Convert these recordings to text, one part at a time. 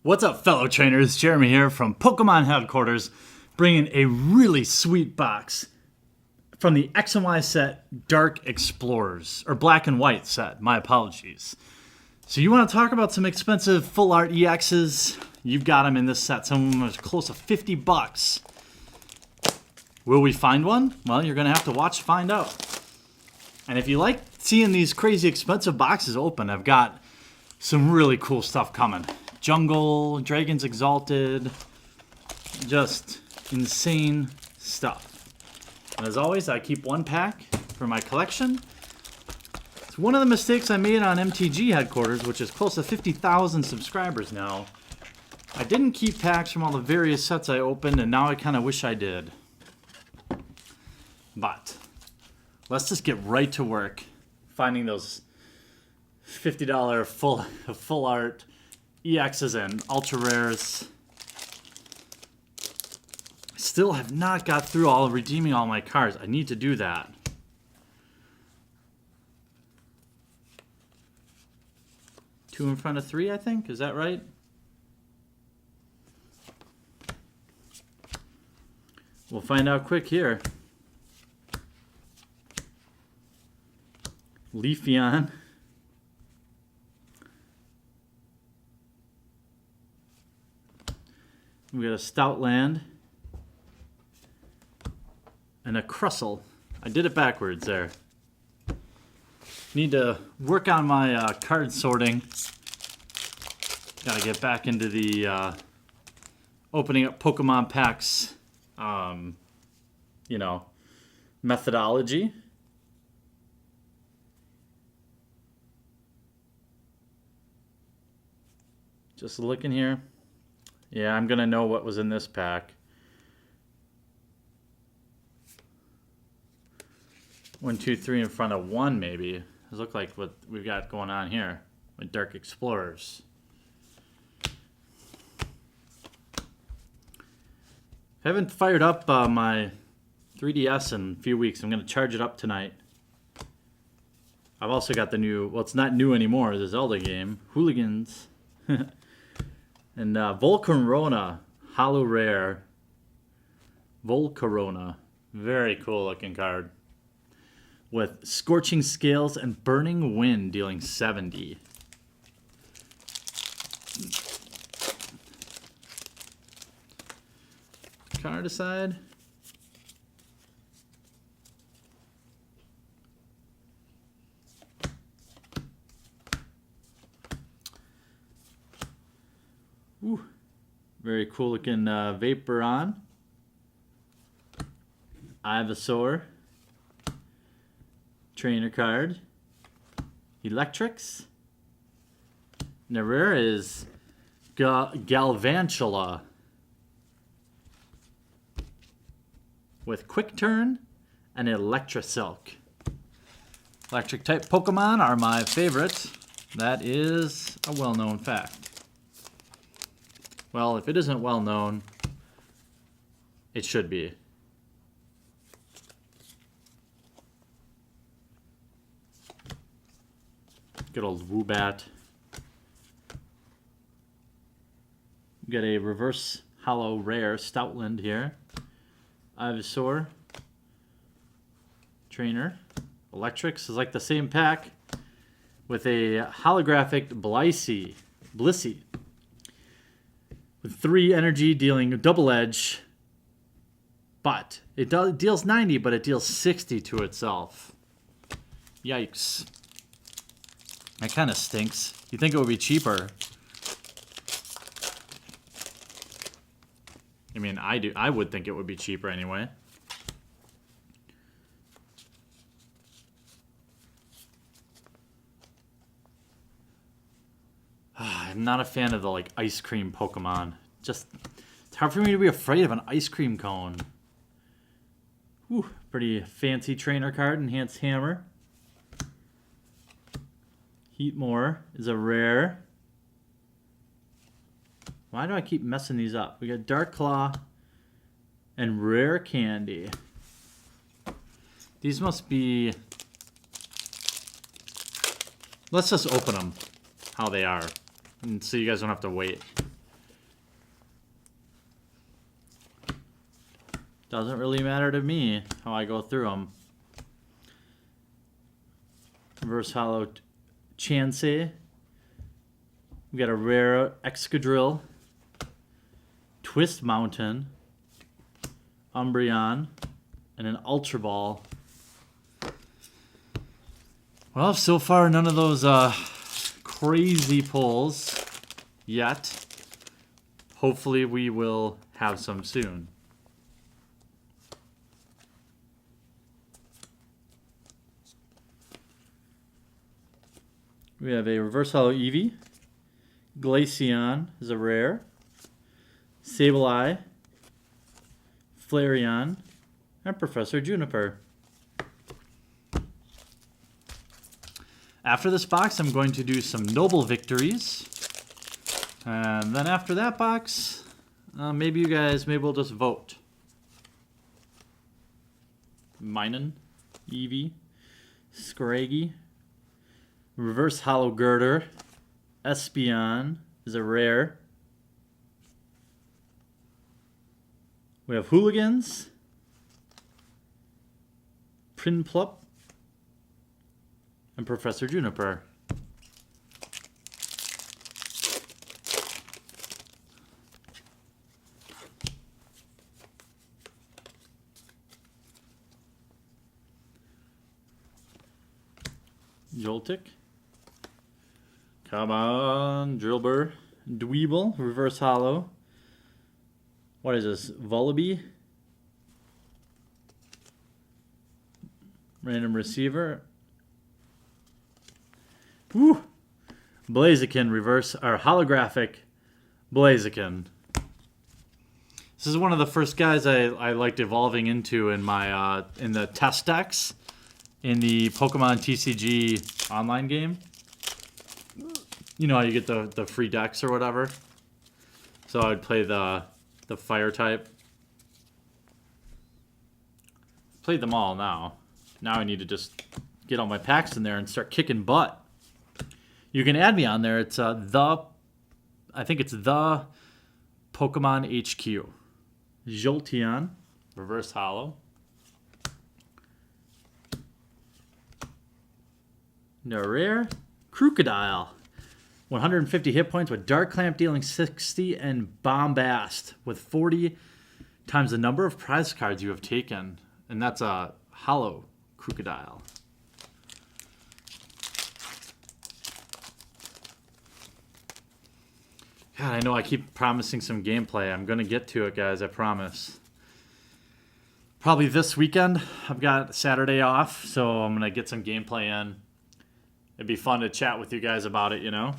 What's up, fellow trainers? Jeremy here from Pokemon Headquarters, bringing a really sweet box from the X and Y set Dark Explorers, or Black and White set, my apologies. So you want to talk about some expensive full art EXs? You've got them in this set. Some of them are close to 50 bucks. Will we find one? Well, you're going to have to watch to find out. And if you like seeing these crazy expensive boxes open, I've got some really cool stuff coming. Jungle, Dragons Exalted, just insane stuff. And as always, I keep one pack for my collection. It's one of the mistakes I made on MTG Headquarters, which is close to 50,000 subscribers now. I didn't keep packs from all the various sets I opened, and now I kind of wish I did. But let's just get right to work finding those $50 full art EXs and ultra rares. Still have not got through redeeming all my cards. I need to do that. Two in front of three, I think. Is that right? We'll find out quick here. Leafeon. We got a Stoutland and a Crustle. I did it backwards there. Need to work on my card sorting. Gotta get back into the opening up Pokemon packs, methodology. Just looking here. Yeah, I'm gonna know what was in this pack. 1, 2, 3 in front of 1, maybe. It looks like what we've got going on here with Dark Explorers. Haven't fired up my 3DS in a few weeks. I'm gonna charge it up tonight. I've also got the new, well, it's not new anymore, the Zelda game, Hooligans. And Volcarona, Holo Rare. Volcarona. Very cool looking card. With Scorching Scales and Burning Wind dealing 70. Card aside. Ooh, very cool looking Vaporeon, Ivysaur, trainer card, Electrix, and the rare is Galvantula with Quick Turn and Electrosilk. Electric type Pokemon are my favorites. That is a well-known fact. Well, if it isn't well known, it should be. Good old Woobat. We got a reverse holo rare Stoutland here. Ivysaur. Trainer. Electrix is like the same pack with a holographic Blissey. With 3 energy, dealing double edge, but it deals 90, but it deals 60 to itself. Yikes. That kind of stinks. You'd think it would be cheaper. I mean, I would think it would be cheaper anyway. I'm not a fan of the ice cream Pokemon. Just, it's hard for me to be afraid of an ice cream cone. Whew, pretty fancy trainer card, Enhanced Hammer. Heatmore is a rare. Why do I keep messing these up? We got Dark Claw and Rare Candy. These must be... Let's just open them how they are. And so you guys don't have to wait. Doesn't really matter to me how I go through them. Reverse Hollow Chansey. We got a rare Excadrill, Twist Mountain, Umbreon, and an Ultra Ball. Well, so far none of those crazy pulls yet. Hopefully we will have some soon. We have a Reverse Hollow Eevee. Glaceon is a rare. Sableye. Flareon. And Professor Juniper. After this box, I'm going to do some Noble Victories. And then after that box, maybe we'll just vote. Minun, Eevee, Scraggy, Reverse Hollow Girder, Espeon is a rare. We have Hooligans, Prinplup, and Professor Juniper. Joltik. Come on, Drillbur. Dweeble, Reverse Hollow. What is this? Vullaby. Random Receiver. Woo! Blaziken, reverse, or holographic Blaziken. This is one of the first guys I liked evolving into in my in the test decks in the Pokemon TCG online game. You know how you get the free decks or whatever. So I'd play the fire type. Played them all now. Now I need to just get all my packs in there and start kicking butt. You can add me on there. It's I think it's the Pokemon HQ. Jolteon, Reverse Hollow. No rare. Crocodile. 150 hit points with Dark Clamp dealing 60 and Bombast with 40 times the number of prize cards you have taken. And that's a hollow Crocodile. God, I know I keep promising some gameplay. I'm going to get to it, guys. I promise. Probably this weekend. I've got Saturday off, so I'm going to get some gameplay in. It'd be fun to chat with you guys about it, you know?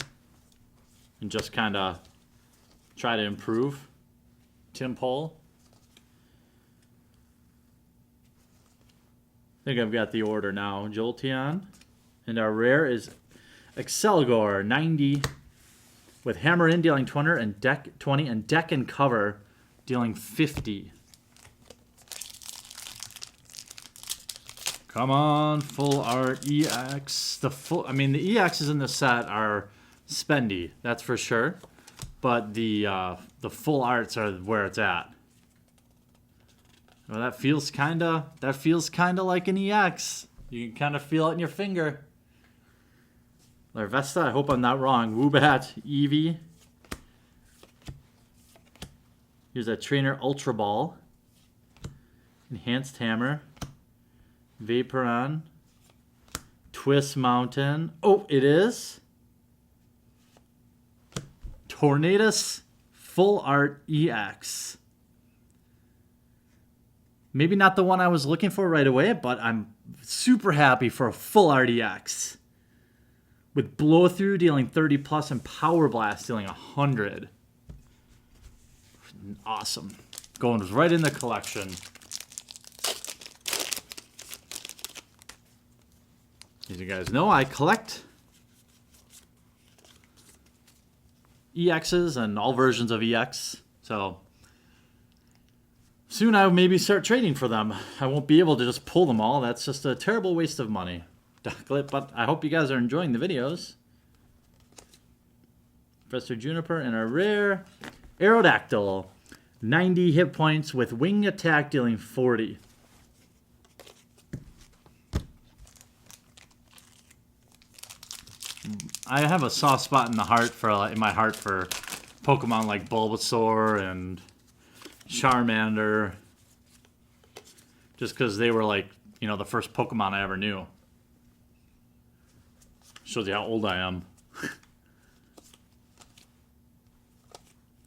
And just kind of try to improve. Tim Poll. I think I've got the order now. Jolteon. And our rare is Excelgor, 90. With Hammer In dealing 20 and Deck and Cover dealing 50. Come on, full art EX. The EXs in the set are spendy, that's for sure. But the full arts are where it's at. Well, that feels kinda like an EX. You can kind of feel it in your finger. Larvesta, I hope I'm not wrong. Woobat, Eevee. Here's a Trainer Ultra Ball. Enhanced Hammer. Vaporeon. Twist Mountain. Oh, it is. Tornadus Full Art EX. Maybe not the one I was looking for right away, but I'm super happy for a Full Art EX. With Blow Through dealing 30 plus and Power Blast dealing 100. Awesome. Going right in the collection. As you guys know, I collect EXs and all versions of EX. So soon I will maybe start trading for them. I won't be able to just pull them all. That's just a terrible waste of money. But I hope you guys are enjoying the videos. Professor Juniper and a rare Aerodactyl. 90 hit points with wing attack dealing 40. I have a soft spot in my heart for Pokemon like Bulbasaur and Charmander, just because they were like, you know, the first Pokemon I ever knew. Shows you how old I am.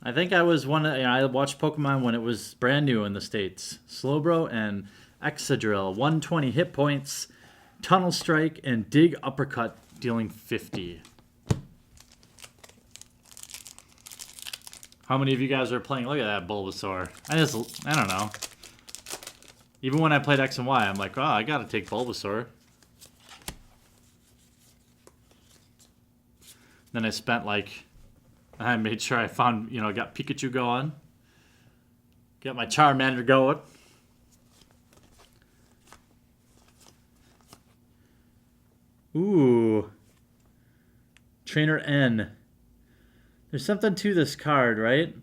I think I was I watched Pokemon when it was brand new in the States. Slowbro and Excadrill, 120 hit points, Tunnel Strike, and Dig Uppercut dealing 50. How many of you guys are playing? Look at that Bulbasaur. I don't know. Even when I played X and Y, I'm like, oh, I gotta take Bulbasaur. Then I spent I made sure I found, got Pikachu going. Got my Charmander going. Ooh. Trainer N. There's something to this card, right?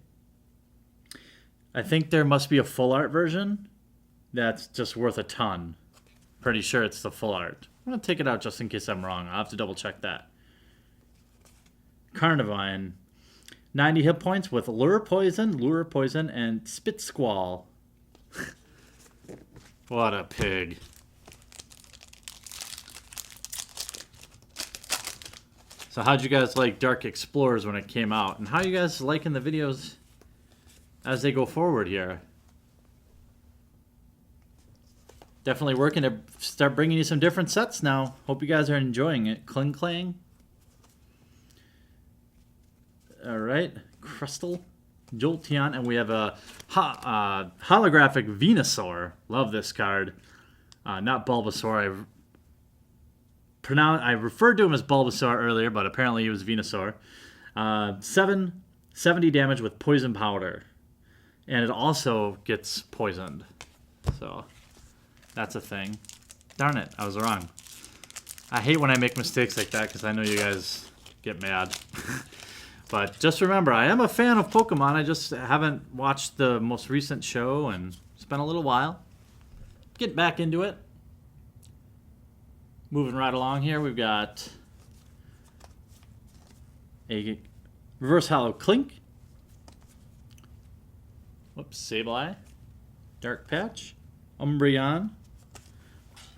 I think there must be a full art version that's just worth a ton. Pretty sure it's the full art. I'm going to take it out just in case I'm wrong. I'll have to double check that. Carnivine. 90 hit points with Lure Poison, and Spit Squall. What a pig. So how'd you guys like Dark Explorers when it came out? And how are you guys liking the videos as they go forward here? Definitely working to start bringing you some different sets now. Hope you guys are enjoying it. Kling Clang. All right. Crystal. Jolteon. And we have a holographic Venusaur. Love this card. Not Bulbasaur. I referred to him as Bulbasaur earlier, but apparently he was Venusaur. 770 damage with Poison Powder. And it also gets poisoned. So, that's a thing. Darn it, I was wrong. I hate when I make mistakes like that because I know you guys get mad. But just remember, I am a fan of Pokemon. I just haven't watched the most recent show, and it's been a little while. Get back into it. Moving right along here, we've got a Reverse Hollow Clink. Whoops, Sableye. Dark Patch. Umbreon.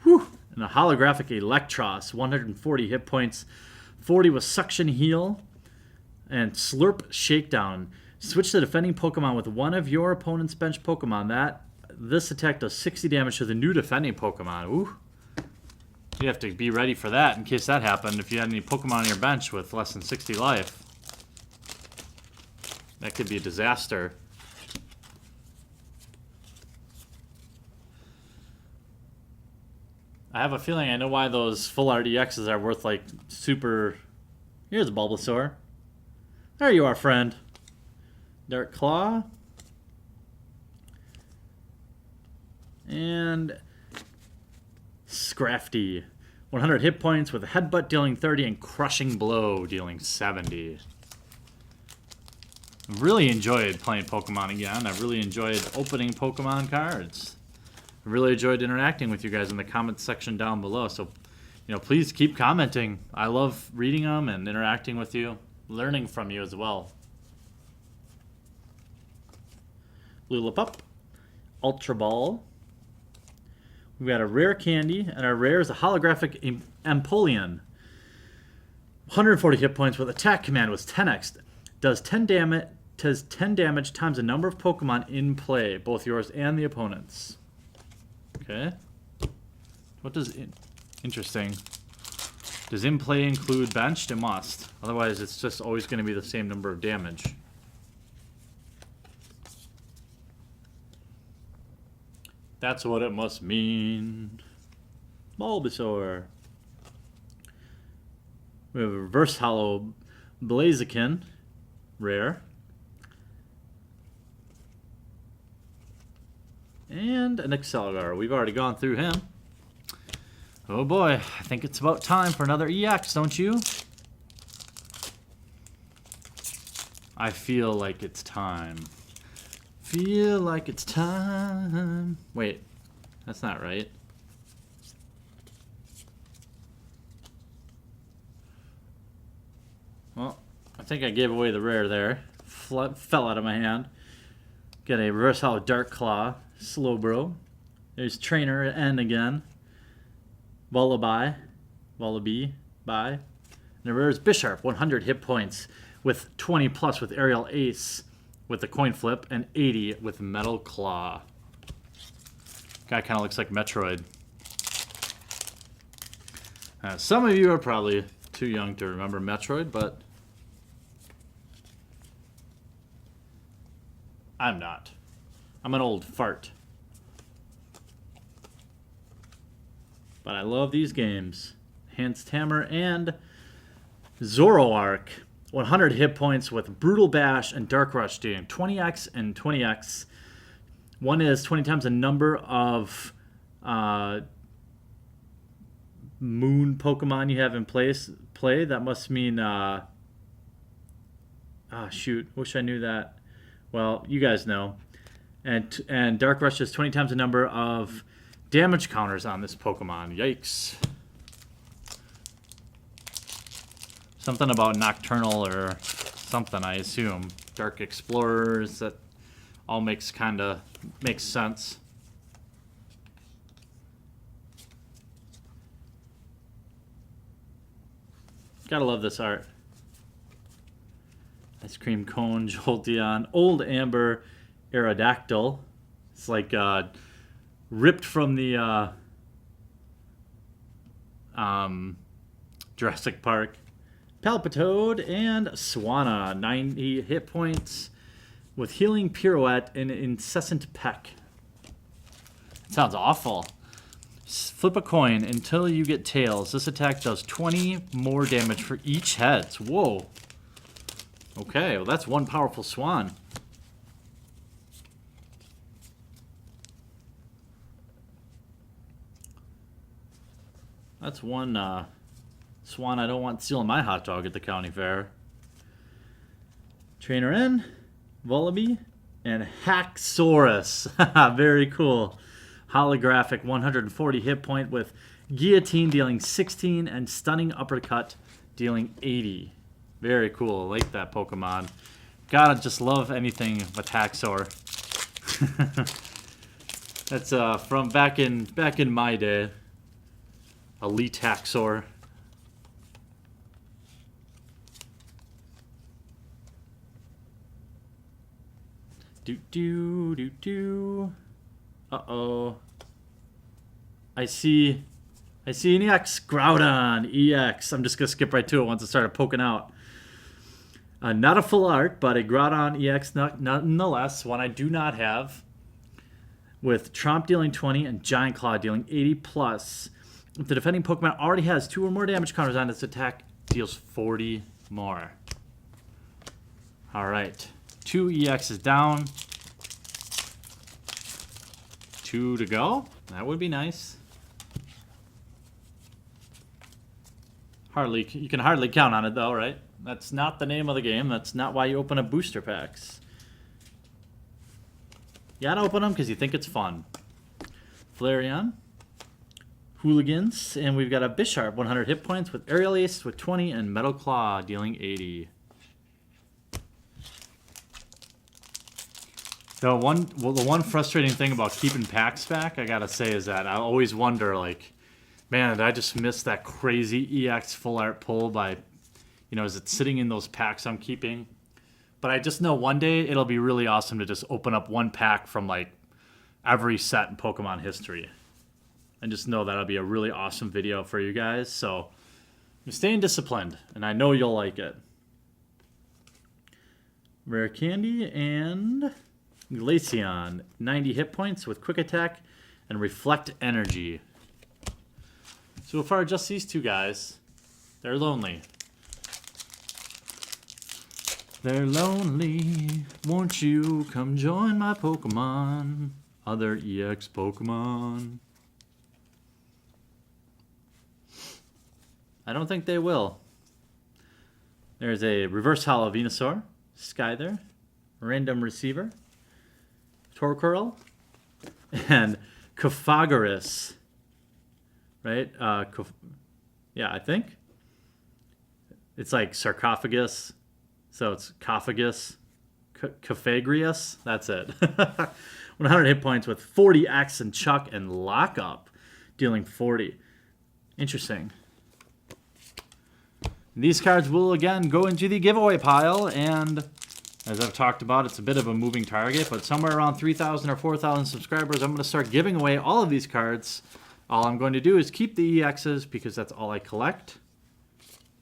Whew. And a holographic Electros. 140 hit points. 40 with Suction Heal. And Slurp Shakedown. Switch the defending Pokemon with one of your opponent's bench Pokemon. This attack does 60 damage to the new defending Pokemon. Ooh. You have to be ready for that in case that happened. If you had any Pokemon on your bench with less than 60 life, that could be a disaster. I have a feeling I know why those full RDXs are worth like super. Here's a Bulbasaur. There you are, friend. Dark Claw. And Scrafty. 100 hit points with a Headbutt dealing 30 and Crushing Blow dealing 70. Really enjoyed playing Pokemon again. I really enjoyed opening Pokemon cards. I really enjoyed interacting with you guys in the comments section down below. So, please keep commenting. I love reading them and interacting with you, learning from you as well. Lillipup. Ultra Ball. We've got a rare candy, and our rare is a holographic Empoleon. 140 hit points with attack command was 10x. Does 10 damage times the number of Pokemon in play, both yours and the opponent's. Okay. What does interesting? Does in play include benched? It must. Otherwise, it's just always going to be the same number of damage. That's what it must mean. Bulbasaur. We have a Reverse Hollow Blaziken. Rare. And an Excelgar. We've already gone through him. Oh boy, I think it's about time for another EX, don't you? I feel like it's time. feel like it's time. Wait, that's not right. Well, I think I gave away the rare there. Fell out of my hand. Got a reverse hollow Dark Claw, Slowbro. There's Trainer N again. Wallaby, bye. And the rare is Bisharp, 100 hit points with 20 plus with Aerial Ace with the coin flip and 80 with Metal Claw. Guy kind of looks like Metroid. Some of you are probably too young to remember Metroid, but I'm not. I'm an old fart. But I love these games. Hans Hammer and Zoroark. 100 hit points with Brutal Bash and Dark Rush doing 20x and 20x. One is 20 times the number of moon Pokemon you have in play. That must mean... shoot. Wish I knew that. Well, you guys know. And Dark Rush is 20 times the number of damage counters on this Pokemon. Yikes. Something about Nocturnal or something, I assume. Dark Explorers, that all makes sense. Gotta love this art. Ice Cream Cone, Jolteon, Old Amber, Aerodactyl. It's like ripped from the Jurassic Park. Palpitoad and Swanna, 90 hit points with Healing Pirouette and Incessant Peck. It sounds awful. Flip a coin until you get tails. This attack does 20 more damage for each head. Whoa. Okay, well that's one powerful Swan. That's one Swan I don't want stealing my hot dog at the county fair. Trainer N, Vullaby, and Haxorus. Very cool. Holographic 140 hit point with Guillotine dealing 16 and Stunning Uppercut dealing 80. Very cool. I like that Pokemon. Gotta just love anything with Haxor. That's from back in my day. Elite Haxor. Do. Uh-oh. I see an EX. Groudon. EX. I'm just going to skip right to it once it started poking out. Not a full art, but a Groudon EX nonetheless. One I do not have. With Tromp dealing 20 and Giant Claw dealing 80 plus. If the defending Pokemon already has 2 or more damage counters on its attack, deals 40 more. Alright. 2 EXs down. 2 to go. That would be nice. You can hardly count on it though, right? That's not the name of the game. That's not why you open up booster packs. You gotta open them because you think it's fun. Flareon. Hooligans. And we've got a Bisharp, 100 hit points with Aerial Ace with 20 and Metal Claw dealing 80. The one frustrating thing about keeping packs back, I gotta say, is that I always wonder, like, man, did I just miss that crazy EX full art pull by, is it sitting in those packs I'm keeping? But I just know one day it'll be really awesome to just open up one pack from, like, every set in Pokemon history. And just know that'll be a really awesome video for you guys. So I'm staying disciplined, and I know you'll like it. Rare Candy and Glaceon, 90 hit points with Quick Attack and Reflect Energy. So far, just these two guys. They're lonely. They're lonely. Won't you come join my Pokemon? Other EX Pokemon. I don't think they will. There's a Reverse Hollow Venusaur, Skyther, Random Receiver, Torkoral, and Cophagoras, right? Yeah, I think. It's like sarcophagus, so it's Cophagus, Cophagrius, that's it. 100 hit points with 40 X and Chuck and Lockup, dealing 40. Interesting. These cards will, again, go into the giveaway pile, and as I've talked about, it's a bit of a moving target, but somewhere around 3,000 or 4,000 subscribers, I'm going to start giving away all of these cards. All I'm going to do is keep the EXs because that's all I collect.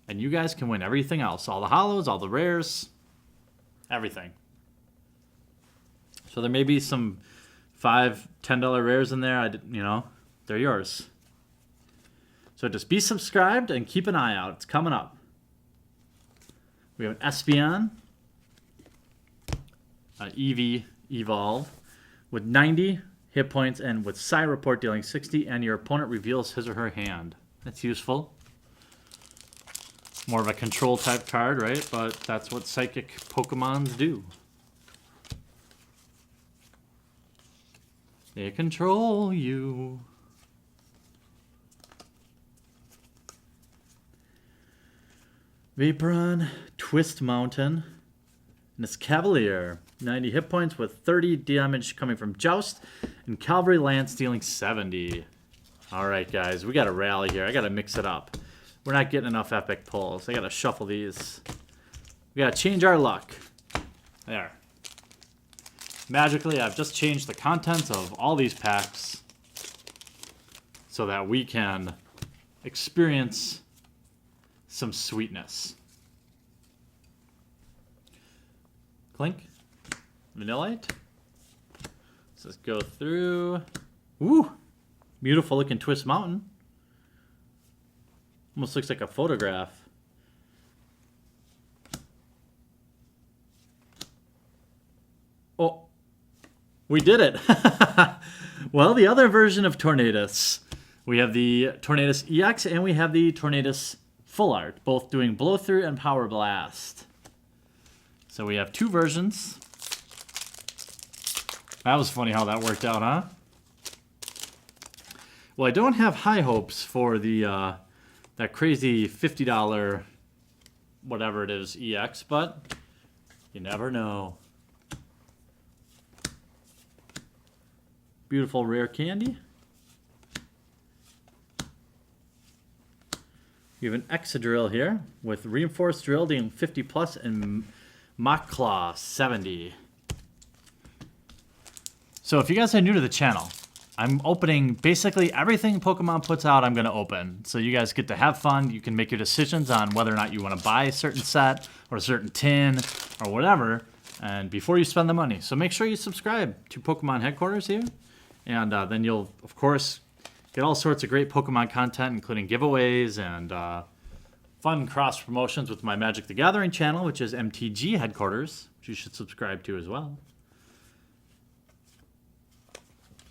And you guys can win everything else. All the holos, all the rares, everything. So there may be some $5, $10 rares in there. They're yours. So just be subscribed and keep an eye out. It's coming up. We have an Espeon, Eevee Evolve, with 90 hit points and with Psi Report dealing 60, and your opponent reveals his or her hand. That's useful. More of a control type card, right? But that's what psychic Pokemons do. They control you. Vaporon, Twist Mountain, and it's Cavalier. 90 hit points with 30 damage coming from Joust, and Cavalry Lance dealing 70. All right, guys, we got to rally here. I got to mix it up. We're not getting enough epic pulls. I got to shuffle these. We got to change our luck. There. Magically, I've just changed the contents of all these packs so that we can experience some sweetness. Clink. Vanillite. Let's just go through. Ooh! Beautiful looking Twist Mountain. Almost looks like a photograph. Oh, we did it. Well, the other version of Tornadus. We have the Tornadus EX and we have the Tornadus Full Art, both doing Blow Through and Power Blast. So we have two versions. That was funny how that worked out, huh? Well, I don't have high hopes for the that crazy $50 whatever it is EX, but you never know. Beautiful rare candy. You have an Excadrill here with Reinforced Drill dealing 50 plus and Mach Claw 70. So if you guys are new to the channel, I'm opening basically everything Pokemon puts out, I'm going to open. So you guys get to have fun. You can make your decisions on whether or not you want to buy a certain set or a certain tin or whatever, and before you spend the money. So make sure you subscribe to Pokemon Headquarters here, and then you'll, of course, get all sorts of great Pokemon content, including giveaways and fun cross-promotions with my Magic the Gathering channel, which is MTG Headquarters, which you should subscribe to as well.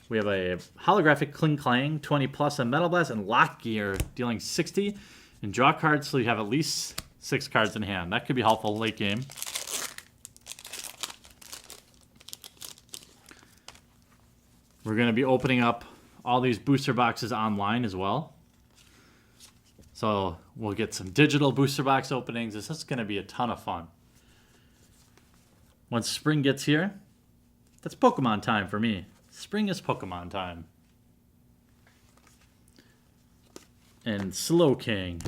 We have a holographic Kling Clang, 20 plus, and Metal Blast, and Lock Gear, dealing 60. And draw cards so you have at least 6 cards in hand. That could be helpful late game. We're going to be opening up all these booster boxes online as well. So we'll get some digital booster box openings. This is going to be a ton of fun. Once spring gets here, that's Pokemon time for me. Spring is Pokemon time. And Slowking.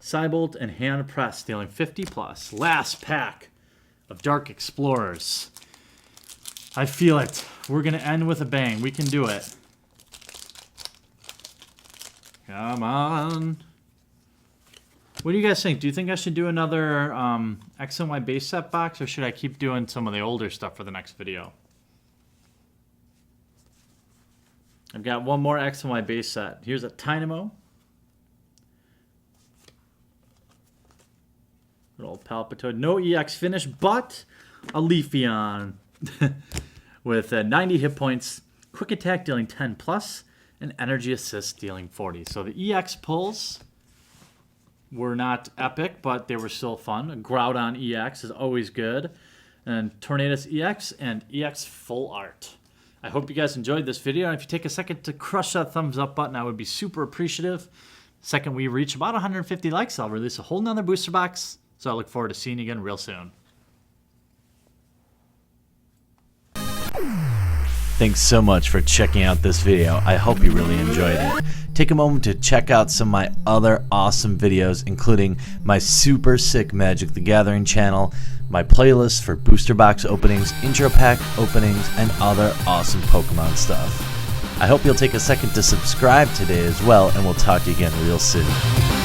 Cybolt and Hand Press dealing 50 plus. Last pack of Dark Explorers. I feel it. We're going to end with a bang. We can do it. Come on. What do you guys think? Do you think I should do another X and Y base set box, or should I keep doing some of the older stuff for the next video? I've got one more X and Y base set. Here's a Tynamo. Little Palpitoad. No EX finish, but a Leafeon with 90 hit points, Quick Attack dealing 10 plus, and Energy Assist dealing 40. So the EX pulls were not epic, but they were still fun. A Groudon EX is always good. and Tornadus EX and EX Full Art. I hope you guys enjoyed this video, and if you take a second to crush that thumbs up button, I would be super appreciative. Second we reach about 150 likes, I'll release a whole nother booster box, so I look forward to seeing you again real soon. Thanks so much for checking out this video. I hope you really enjoyed it. Take a moment to check out some of my other awesome videos, including my super sick Magic the Gathering channel, my playlist for booster box openings, intro pack openings, and other awesome Pokemon stuff. I hope you'll take a second to subscribe today as well, and we'll talk to you again real soon.